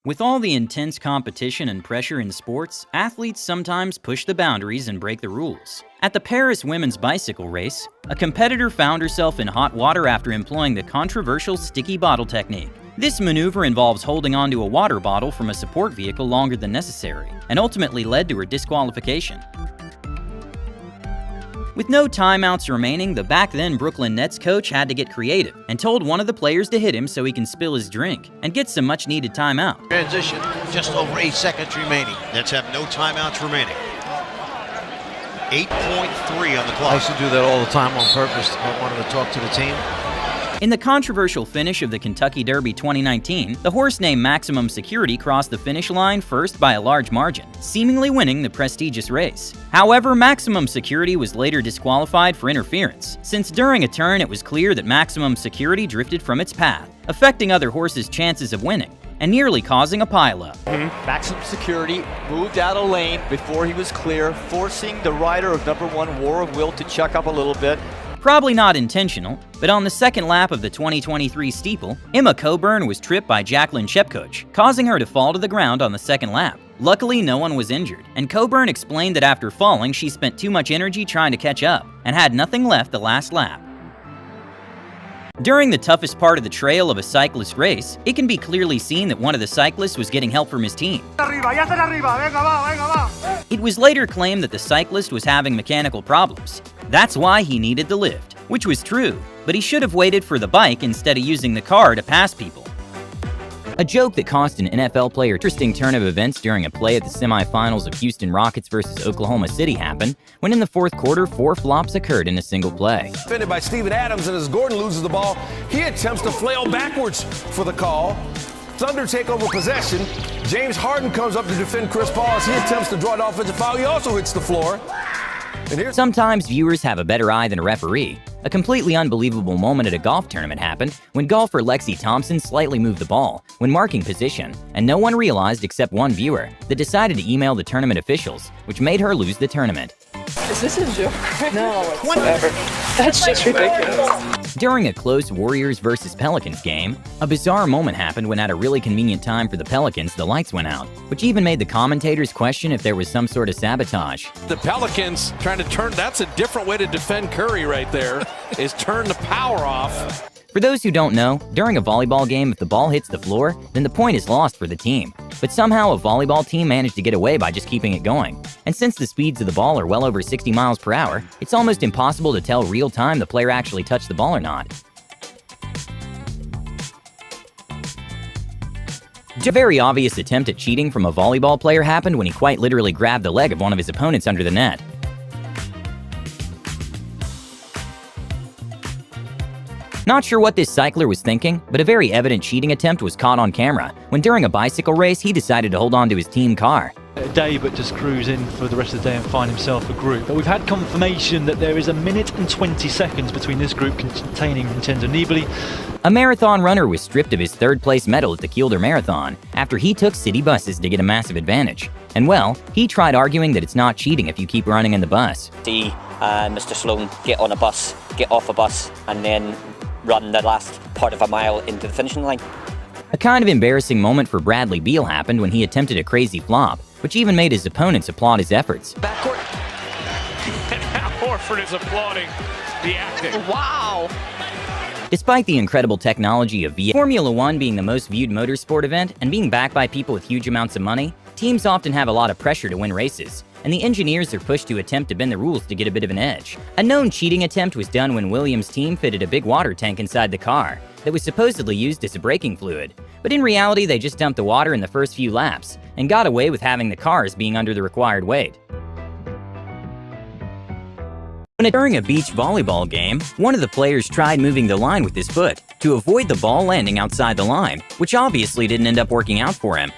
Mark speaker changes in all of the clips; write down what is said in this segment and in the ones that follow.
Speaker 1: With all the intense competition and pressure in sports, athletes sometimes push the boundaries and break the rules. At the Paris women's bicycle race, a competitor found herself in hot water after employing the controversial sticky bottle technique. This maneuver involves holding onto a water bottle from a support vehicle longer than necessary, and ultimately led to her disqualification. With no timeouts remaining, the back-then Brooklyn Nets coach had to get creative and told one of the players to hit him so he can spill his drink and get some much-needed timeout.
Speaker 2: Transition, just over 8 seconds remaining.
Speaker 3: Nets have no timeouts remaining. 8.3 on the clock.
Speaker 2: I used to do that all the time on purpose. I wanted to talk to the team.
Speaker 1: In the controversial finish of the Kentucky Derby 2019, the horse named Maximum Security crossed the finish line first by a large margin, seemingly winning the prestigious race. However, Maximum Security was later disqualified for interference, since during a turn it was clear that Maximum Security drifted from its path, affecting other horses' chances of winning, and nearly causing a pileup.
Speaker 4: Maximum Security moved out of lane before he was clear, forcing the rider of number 1, War of Will, to chuck up a little bit.
Speaker 1: Probably not intentional, but on the second lap of the 2023 steeple, Emma Coburn was tripped by Jacqueline Chepkoch, causing her to fall to the ground on the second lap. Luckily, no one was injured, and Coburn explained that after falling, she spent too much energy trying to catch up, and had nothing left the last lap. During the toughest part of the trail of a cyclist race, it can be clearly seen that one of the cyclists was getting help from his team. It was later claimed that the cyclist was having mechanical problems. That's why he needed the lift, which was true, but he should have waited for the bike instead of using the car to pass people. A joke that cost an NFL player interesting turn of events during a play at the semifinals of Houston Rockets versus Oklahoma City happened when in the fourth quarter 4 flops occurred in a single play.
Speaker 5: Defended by Steven Adams, and as Gordon loses the ball, he attempts to flail backwards for the call. Thunder take over possession. James Harden comes up to defend Chris Paul as he attempts to draw an offensive foul. He also hits the floor.
Speaker 1: Sometimes viewers have a better eye than a referee. A completely unbelievable moment at a golf tournament happened when golfer Lexi Thompson slightly moved the ball when marking position, and no one realized except one viewer that decided to email the tournament officials, which made her lose the tournament.
Speaker 6: Is this a joke? No, whatever. That's just ridiculous.
Speaker 1: During a close Warriors vs. Pelicans game, a bizarre moment happened when at a really convenient time for the Pelicans, the lights went out, which even made the commentators question if there was some sort of sabotage.
Speaker 7: The Pelicans trying to turn, that's a different way to defend Curry right there, is turn the power off.
Speaker 1: For those who don't know, during a volleyball game, if the ball hits the floor, then the point is lost for the team. But somehow a volleyball team managed to get away by just keeping it going. And since the speeds of the ball are well over 60 miles per hour, it's almost impossible to tell real time the player actually touched the ball or not. A very obvious attempt at cheating from a volleyball player happened when he quite literally grabbed the leg of one of his opponents under the net. Not sure what this cycler was thinking, but a very evident cheating attempt was caught on camera when during a bicycle race he decided to hold on to his team car.
Speaker 8: But just cruise in for the rest of the day and find himself a group. But we've had confirmation that there is 1 minute and 20 seconds between this group containing Vincenzo Nibali.
Speaker 1: A marathon runner was stripped of his third-place medal at the Kielder Marathon after he took city buses to get a massive advantage. And well, he tried arguing that it's not cheating if you keep running in the bus.
Speaker 9: See Mr. Sloan get on a bus, get off a bus, and then run the last part of a mile into the finishing line.
Speaker 1: A kind of embarrassing moment for Bradley Beal happened when he attempted a crazy flop, which even made his opponents applaud his efforts.
Speaker 7: Backcourt. And Al Horford is applauding the acting.
Speaker 6: Wow.
Speaker 1: Despite the incredible technology of Formula One being the most viewed motorsport event and being backed by people with huge amounts of money, teams often have a lot of pressure to win races, and the engineers are pushed to attempt to bend the rules to get a bit of an edge. A known cheating attempt was done when Williams' team fitted a big water tank inside the car that was supposedly used as a braking fluid, but in reality they just dumped the water in the first few laps and got away with having the cars being under the required weight. During a beach volleyball game, one of the players tried moving the line with his foot to avoid the ball landing outside the line, which obviously didn't end up working out for him.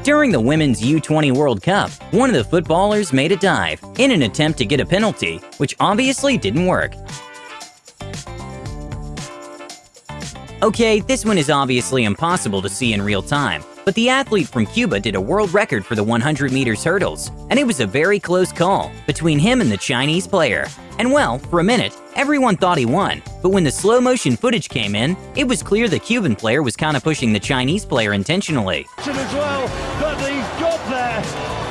Speaker 1: During the Women's U20 World Cup, one of the footballers made a dive in an attempt to get a penalty, which obviously didn't work. Okay, this one is obviously impossible to see in real time, But the athlete from Cuba did a world record for the 100 meters hurdles, and it was a very close call between him and the Chinese player. And well, for a minute, everyone thought he won, but when the slow motion footage came in, it was clear the Cuban player was kind of pushing the Chinese player intentionally.
Speaker 10: As well, but he got there.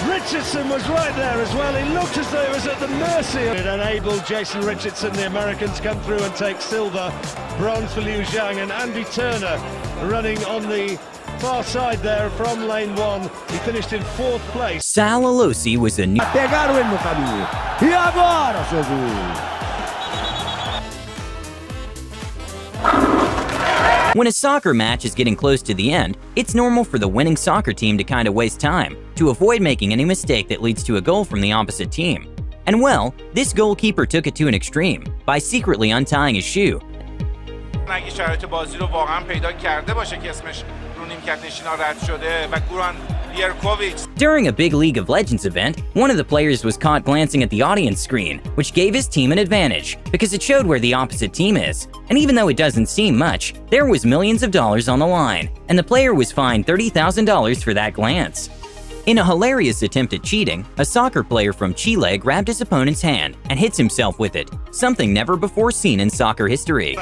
Speaker 10: Richardson was right there as well. He looked as though he was at the mercy. It enabled Jason Richardson, the American, to come through and take silver. Bronze for Liu Zhang, and Andy Turner running on the far side there from lane 1. He finished in 4th place.
Speaker 1: Sal Alosi was a new...
Speaker 10: Pegaram ele no caminho. E agora, seu
Speaker 1: When a soccer match is getting close to the end, it's normal for the winning soccer team to kind of waste time to avoid making any mistake that leads to a goal from the opposite team. And well, this goalkeeper took it to an extreme by secretly untying his shoe.
Speaker 11: اگه شرایط بازی رو واقعا پیدا کرده باشه که اسمش رو نیمکت نشینا رد شده و گوران لیرکوویچ.
Speaker 1: During a big League of Legends event, one of the players was caught glancing at the audience screen, which gave his team an advantage because it showed where the opposite team is. And even though it doesn't seem much, there was millions of dollars on the line, and the player was fined $30,000 for that glance. In a hilarious attempt at cheating, a soccer player from Chile grabbed his opponent's hand and hits himself with it, something never before seen in soccer history.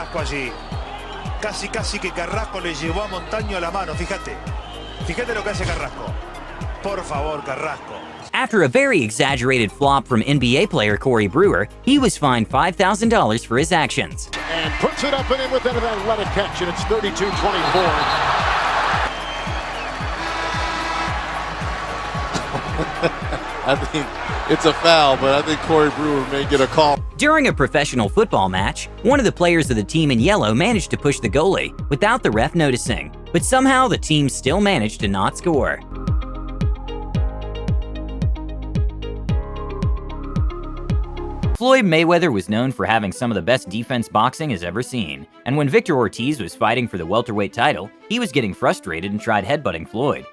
Speaker 12: Casi que Carrasco le llevó a Montaño la mano, fíjate lo que hace Carrasco. Por favor, Carrasco.
Speaker 1: After a very exaggerated flop from NBA player Corey Brewer, he was fined $5,000 for his actions.
Speaker 13: And puts it up and in with an athletic catch, and it's 32-24. I think it's a foul, but I think Corey Brewer may get a call.
Speaker 1: During a professional football match, one of the players of the team in yellow managed to push the goalie without the ref noticing, but somehow the team still managed to not score. Floyd Mayweather was known for having some of the best defense boxing has ever seen, and when Victor Ortiz was fighting for the welterweight title, he was getting frustrated and tried headbutting Floyd.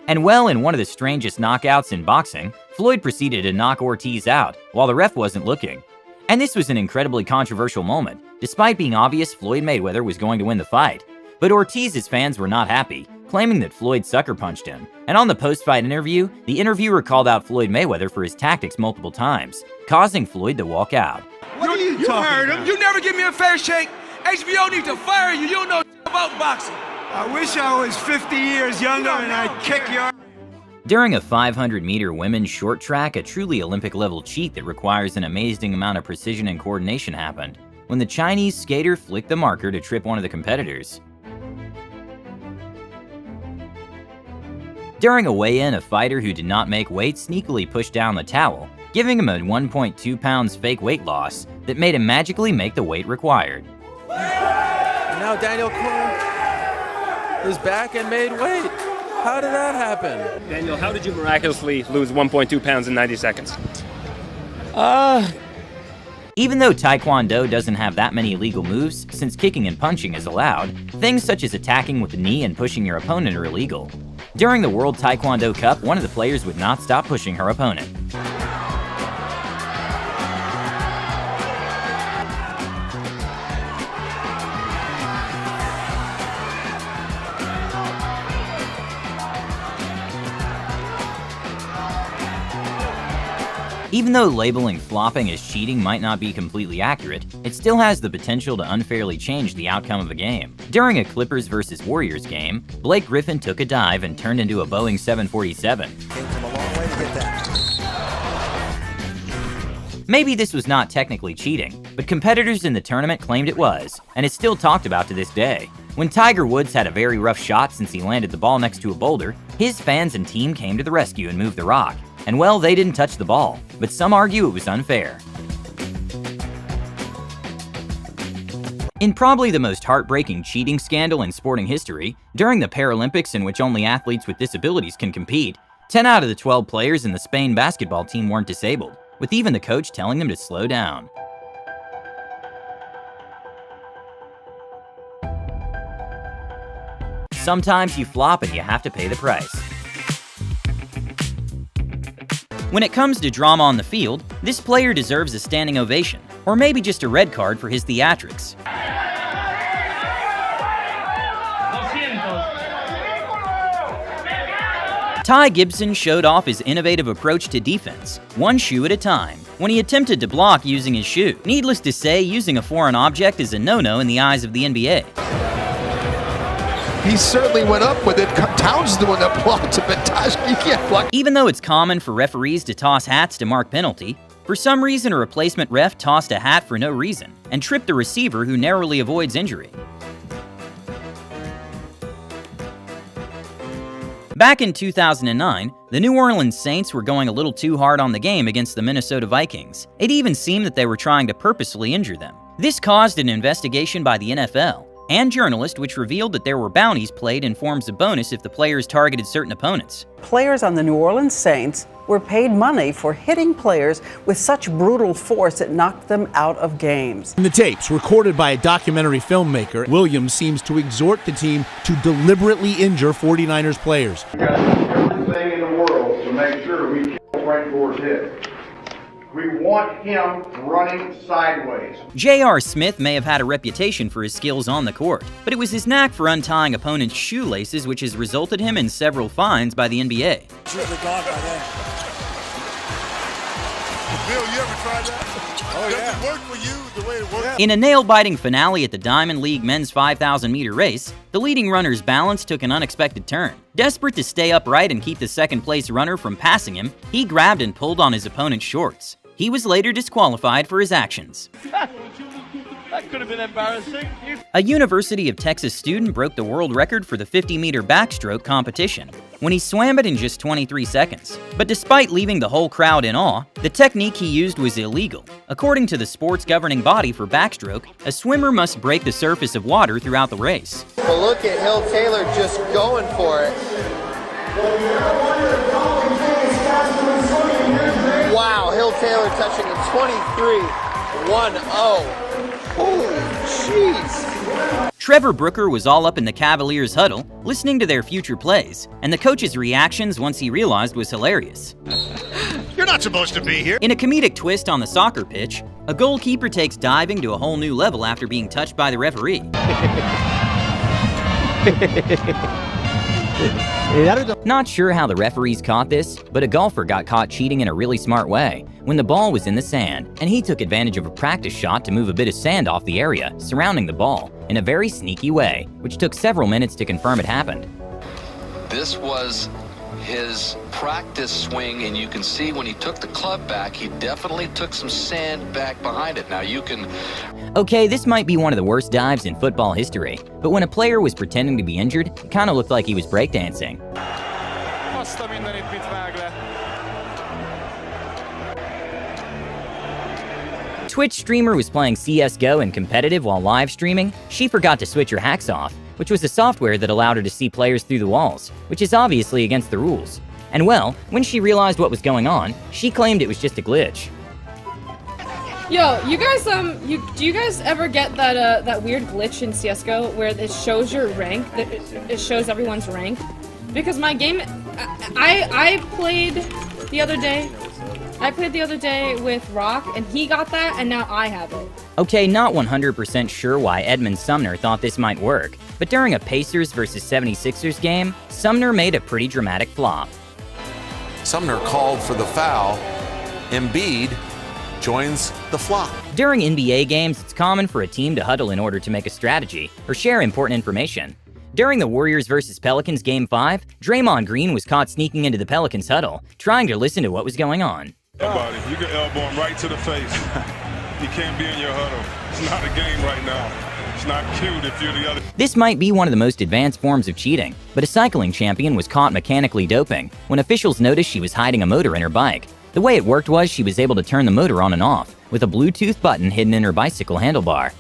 Speaker 1: And well, in one of the strangest knockouts in boxing, Floyd proceeded to knock Ortiz out while the ref wasn't looking. And this was an incredibly controversial moment, despite being obvious Floyd Mayweather was going to win the fight. But Ortiz's fans were not happy, claiming that Floyd sucker punched him. And on the post-fight interview, the interviewer called out Floyd Mayweather for his tactics multiple times, causing Floyd to walk out.
Speaker 14: What are you heard him. You never give me a fair shake. HBO needs to fire you. You don't know about boxing. I wish I was 50 years younger and I'd kick your...
Speaker 1: During a 500-meter women's short track, a truly Olympic-level cheat that requires an amazing amount of precision and coordination happened when the Chinese skater flicked the marker to trip one of the competitors. During a weigh-in, a fighter who did not make weight sneakily pushed down the towel, giving him a 1.2 pounds fake weight loss that made him magically make the weight required.
Speaker 7: Now Daniel Cormier is back and made weight. How did that happen?
Speaker 15: Daniel, how did you miraculously lose 1.2 pounds in 90 seconds?
Speaker 1: Even though Taekwondo doesn't have that many illegal moves, since kicking and punching is allowed, things such as attacking with the knee and pushing your opponent are illegal. During the World Taekwondo Cup, one of the players would not stop pushing her opponent. Even though labeling flopping as cheating might not be completely accurate, it still has the potential to unfairly change the outcome of a game. During a Clippers vs. Warriors game, Blake Griffin took a dive and turned into a Boeing 747.
Speaker 12: Came from a long way to get that.
Speaker 1: Maybe this was not technically cheating, but competitors in the tournament claimed it was, and it's still talked about to this day. When Tiger Woods had a very rough shot since he landed the ball next to a boulder, his fans and team came to the rescue and moved the rock. And well, they didn't touch the ball, but some argue it was unfair. In probably the most heartbreaking cheating scandal in sporting history, during the Paralympics in which only athletes with disabilities can compete, 10 out of the 12 players in the Spain basketball team weren't disabled, with even the coach telling them to slow down. Sometimes you flop and you have to pay the price. When it comes to drama on the field, this player deserves a standing ovation, or maybe just a red card for his theatrics. Ty Gibson showed off his innovative approach to defense, one shoe at a time, when he attempted to block using his shoe. Needless to say, using a foreign object is a no-no in the eyes of the NBA.
Speaker 16: He certainly went up with it. Towns doing that block to Bentaj. You can't block.
Speaker 1: Even though it's common for referees to toss hats to mark penalty, for some reason a replacement ref tossed a hat for no reason and tripped the receiver who narrowly avoids injury. Back in 2009, the New Orleans Saints were going a little too hard on the game against the Minnesota Vikings. It even seemed that they were trying to purposefully injure them. This caused an investigation by the NFL and journalists, which revealed that there were bounties played in forms of bonus if the players targeted certain opponents.
Speaker 17: Players on the New Orleans Saints were paid money for hitting players with such brutal force it knocked them out of games.
Speaker 18: In the tapes, recorded by a documentary filmmaker, Williams seems to exhort the team to deliberately injure 49ers players.
Speaker 19: We've got to do everything in the world to make sure we kill Frank Gore's head. We want him running sideways.
Speaker 1: J.R. Smith may have had a reputation for his skills on the court, but it was his knack for untying opponents' shoelaces which has resulted him in several fines by the NBA.
Speaker 12: Should have gone by then. Bill, you ever tried that? Oh, yeah. Does it work for you the way it works?
Speaker 1: In a nail-biting finale at the Diamond League men's 5,000-meter race, the leading runner's balance took an unexpected turn. Desperate to stay upright and keep the second-place runner from passing him, he grabbed and pulled on his opponent's shorts. He was later disqualified for his actions.
Speaker 4: That could have been embarrassing.
Speaker 1: A University of Texas student broke the world record for the 50-meter backstroke competition when he swam it in just 23 seconds. But despite leaving the whole crowd in awe, the technique he used was illegal. According to the sport's governing body for backstroke, a swimmer must break the surface of water throughout the race.
Speaker 20: But look at Hill Taylor just going for it. Wow, Hill Taylor touching a 23-1-0. Holy jeez.
Speaker 1: Trevor Brooker was all up in the Cavaliers' huddle, listening to their future plays, and the coach's reactions once he realized was hilarious.
Speaker 3: You're not supposed to be here.
Speaker 1: In a comedic twist on the soccer pitch, a goalkeeper takes diving to a whole new level after being touched by the referee. Not sure how the referees caught this, but a golfer got caught cheating in a really smart way when the ball was in the sand, and he took advantage of a practice shot to move a bit of sand off the area surrounding the ball in a very sneaky way, which took several minutes to confirm it happened.
Speaker 21: This was his practice swing, and you can see when he took the club back, he definitely took some sand back behind it. Now you can...
Speaker 1: Okay, this might be one of the worst dives in football history, but when a player was pretending to be injured, it kind of looked like he was breakdancing. Twitch streamer was playing CSGO in competitive while live streaming. She forgot to switch her hacks off, which was the software that allowed her to see players through the walls, which is obviously against the rules. And well, when she realized what was going on, she claimed it was just a glitch.
Speaker 6: Yo, you guys, do you guys ever get that that weird glitch in CS:GO where it shows your rank, it shows everyone's rank? Because my game, I played the other day. I played the other day with Rock, and he got that, and now I have it.
Speaker 1: Okay, not 100% sure why Edmund Sumner thought this might work, but during a Pacers vs 76ers game, Sumner made a pretty dramatic flop.
Speaker 22: Sumner called for the foul. Embiid joins the flop.
Speaker 1: During NBA games, it's common for a team to huddle in order to make a strategy or share important information. During the Warriors vs Pelicans Game 5, Draymond Green was caught sneaking into the Pelicans huddle, trying to listen to what was going on.
Speaker 23: Buddy, you can elbow him right to the face. He can't be in your huddle. It's not a game right now. It's not cute if you're the other.
Speaker 1: This might be one of the most advanced forms of cheating, but a cycling champion was caught mechanically doping when officials noticed she was hiding a motor in her bike. The way it worked was she was able to turn the motor on and off with a Bluetooth button hidden in her bicycle handlebar.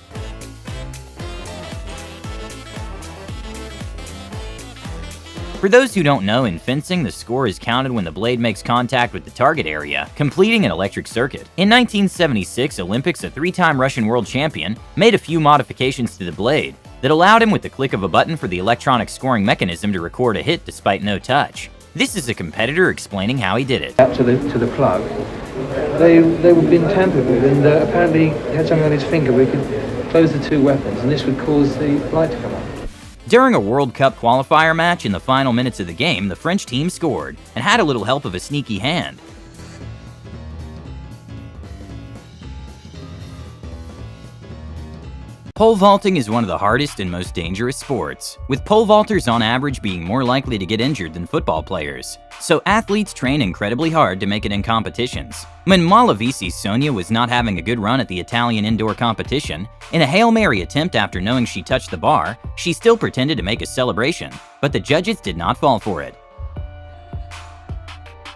Speaker 1: For those who don't know, in fencing, the score is counted when the blade makes contact with the target area, completing an electric circuit. In 1976 Olympics, a three-time Russian world champion made a few modifications to the blade that allowed him with the click of a button for the electronic scoring mechanism to record a hit despite no touch. This is a competitor explaining how he did it.
Speaker 2: Up to the plug, they were being tampered with, and apparently he had something on his finger where he could close the two weapons, and this would cause the light to come on.
Speaker 1: During a World Cup qualifier match in the final minutes of the game, the French team scored and had a little help of a sneaky hand. Pole vaulting is one of the hardest and most dangerous sports, with pole vaulters on average being more likely to get injured than football players. So athletes train incredibly hard to make it in competitions. When Malavisi's Sonia was not having a good run at the Italian indoor competition, in a Hail Mary attempt after knowing she touched the bar, she still pretended to make a celebration, but the judges did not fall for it.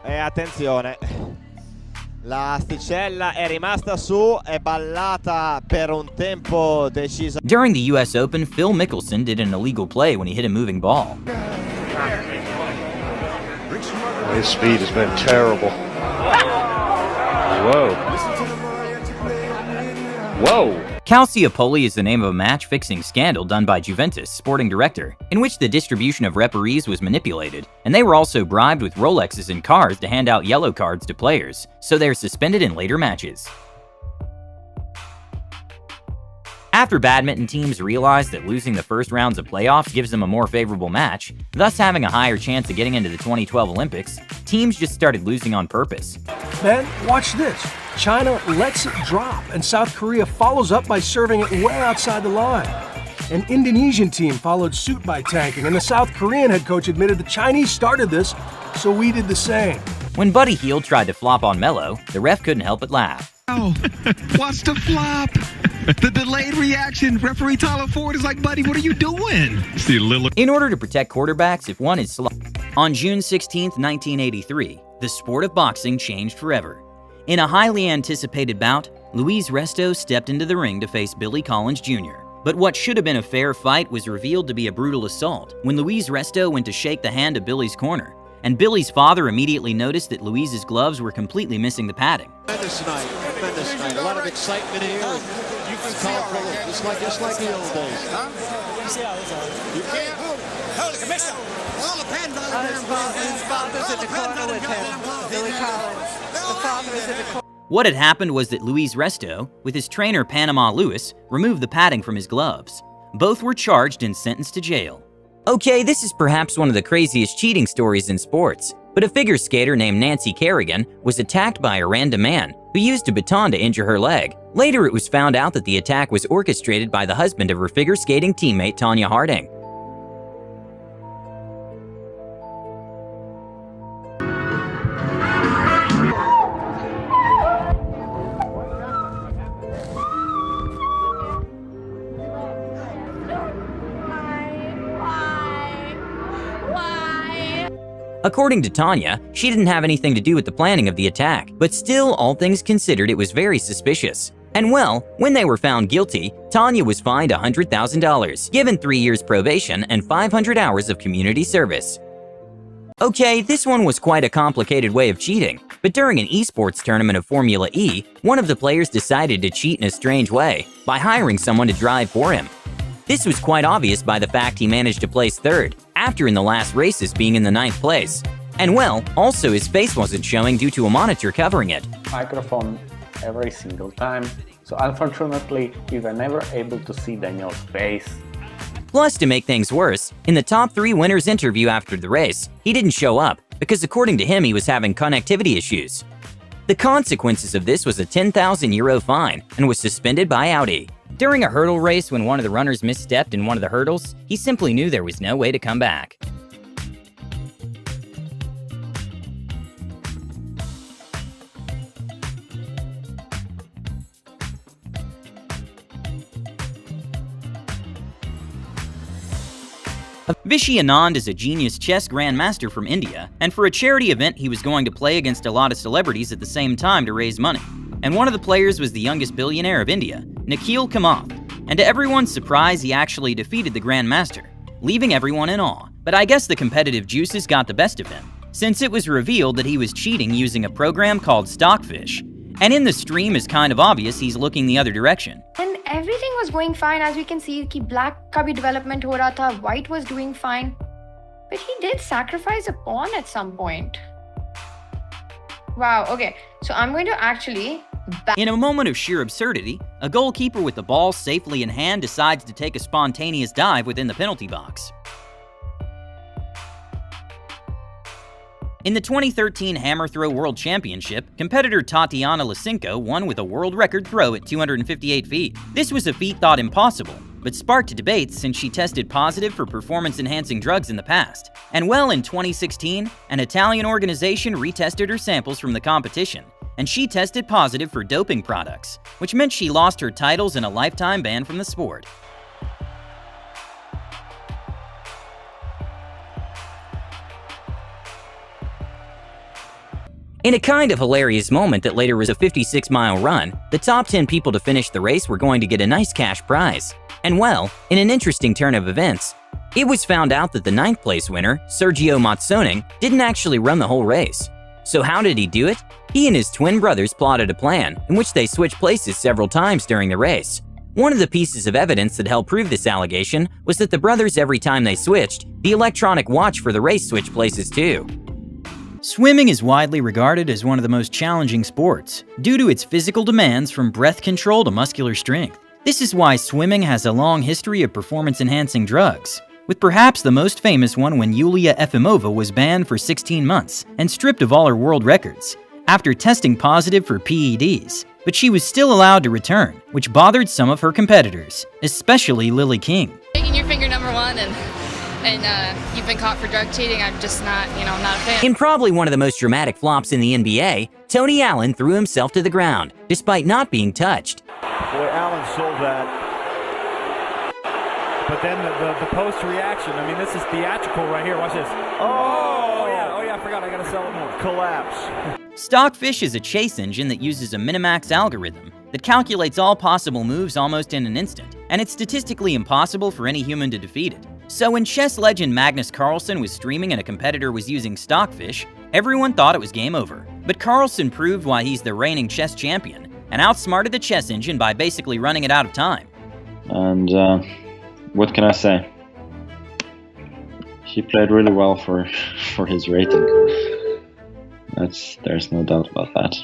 Speaker 5: E attenzione, l'asticella è rimasta su, è ballata per un tempo deciso.
Speaker 1: During the US Open, Phil Mickelson did an illegal play when he hit a moving ball.
Speaker 3: His speed has been terrible. Whoa. Whoa.
Speaker 1: Calciopoli is the name of a match-fixing scandal done by Juventus' sporting director, in which the distribution of referees was manipulated, and they were also bribed with Rolexes and cars to hand out yellow cards to players, so they are suspended in later matches. After badminton teams realized that losing the first rounds of playoffs gives them a more favorable match, thus having a higher chance of getting into the 2012 Olympics, teams just started losing on purpose.
Speaker 8: Man, watch this. China lets it drop, and South Korea follows up by serving it way outside the line. An Indonesian team followed suit by tanking, and the South Korean head coach admitted the Chinese started this, so we did the same.
Speaker 1: When Buddy Hield tried to flop on Melo, the ref couldn't help but laugh.
Speaker 24: Oh, watch the flop. The delayed reaction. Referee Tyler Ford is like, buddy, what are you doing? See Lillard.
Speaker 1: In order to protect quarterbacks if one is slow. On June 16, 1983, the sport of boxing changed forever. In a highly anticipated bout, Luis Resto stepped into the ring to face Billy Collins Jr. But what should have been a fair fight was revealed to be a brutal assault when Luis Resto went to shake the hand of Billy's corner. And Billy's father immediately noticed that Luis's gloves were completely missing the padding.
Speaker 25: Tremendous night. A lot of excitement here. It's colorful, just like the old days.
Speaker 26: You see how it's on. You can't hold the commissioner. All the pen
Speaker 17: his father's in the corner with him. Billy Collins. The father is in the corner.
Speaker 1: What had happened was that Luis Resto, with his trainer Panama Lewis, removed the padding from his gloves. Both were charged and sentenced to jail. Okay, this is perhaps one of the craziest cheating stories in sports, but a figure skater named Nancy Kerrigan was attacked by a random man who used a baton to injure her leg. Later, it was found out that the attack was orchestrated by the husband of her figure skating teammate Tanya Harding. According to Tanya, she didn't have anything to do with the planning of the attack, but still, all things considered, it was very suspicious. And well, when they were found guilty, Tanya was fined $100,000, given 3 years probation and 500 hours of community service. Okay, this one was quite a complicated way of cheating, but during an esports tournament of Formula E, one of the players decided to cheat in a strange way by hiring someone to drive for him. This was quite obvious by the fact he managed to place third, after in the last races being in the 9th place. And well, also his face wasn't showing due to a monitor covering it.
Speaker 27: Microphone every single time, so unfortunately you were never able to see Daniel's face.
Speaker 1: Plus, to make things worse, in the top 3 winners interview after the race, he didn't show up because according to him he was having connectivity issues. The consequences of this was a €10,000 fine and was suspended by Audi. During a hurdle race, when one of the runners misstepped in one of the hurdles, he simply knew there was no way to come back. Vishy Anand is a genius chess grandmaster from India, and for a charity event he was going to play against a lot of celebrities at the same time to raise money. And one of the players was the youngest billionaire of India, Nikhil Kamath. And to everyone's surprise, he actually defeated the grandmaster, leaving everyone in awe. But I guess the competitive juices got the best of him, since it was revealed that he was cheating using a program called Stockfish. And in the stream is kind of obvious he's looking the other direction.
Speaker 28: And everything was going fine, as we can see, ki black ka bhi development ho raha tha, white was doing fine.
Speaker 7: But he did sacrifice a pawn at some point. Wow, okay. So I'm going to actually...
Speaker 1: In a moment of sheer absurdity, a goalkeeper with the ball safely in hand decides to take a spontaneous dive within the penalty box. In the 2013 Hammer Throw World Championship, competitor Tatiana Lysenko won with a world record throw at 258 feet. This was a feat thought impossible, but sparked debates since she tested positive for performance-enhancing drugs in the past. And well, in 2016, an Italian organization retested her samples from the competition, and she tested positive for doping products, which meant she lost her titles and a lifetime ban from the sport. In a kind of hilarious moment that later was a 56-mile run, the top 10 people to finish the race were going to get a nice cash prize. And well, in an interesting turn of events, it was found out that the 9th place winner, Sergio Mazzoning, didn't actually run the whole race. So how did he do it? He and his twin brothers plotted a plan in which they switched places several times during the race. One of the pieces of evidence that helped prove this allegation was that the brothers, every time they switched, the electronic watch for the race switched places too. Swimming is widely regarded as one of the most challenging sports, due to its physical demands from breath control to muscular strength. This is why swimming has a long history of performance-enhancing drugs, with perhaps the most famous one when Yulia Efimova was banned for 16 months and stripped of all her world records, after testing positive for PEDs. But she was still allowed to return, which bothered some of her competitors, especially Lily King.
Speaker 6: Making your finger number one and you've been caught for drug cheating, I'm just not, I'm not a fan.
Speaker 1: In probably one of the most dramatic flops in the NBA, Tony Allen threw himself to the ground, despite not being touched.
Speaker 9: Boy, Allen sold that. But then the post-reaction, I mean, this is theatrical right here. Watch this. Oh yeah, I forgot, I gotta sell it more. Collapse.
Speaker 1: Stockfish is a chase engine that uses a Minimax algorithm that calculates all possible moves almost in an instant, and it's statistically impossible for any human to defeat it. So when chess legend Magnus Carlsen was streaming and a competitor was using Stockfish, everyone thought it was game over. But Carlsen proved why he's the reigning chess champion, and outsmarted the chess engine by basically running it out of time.
Speaker 10: And what can I say? He played really well for his rating. There's no doubt about that.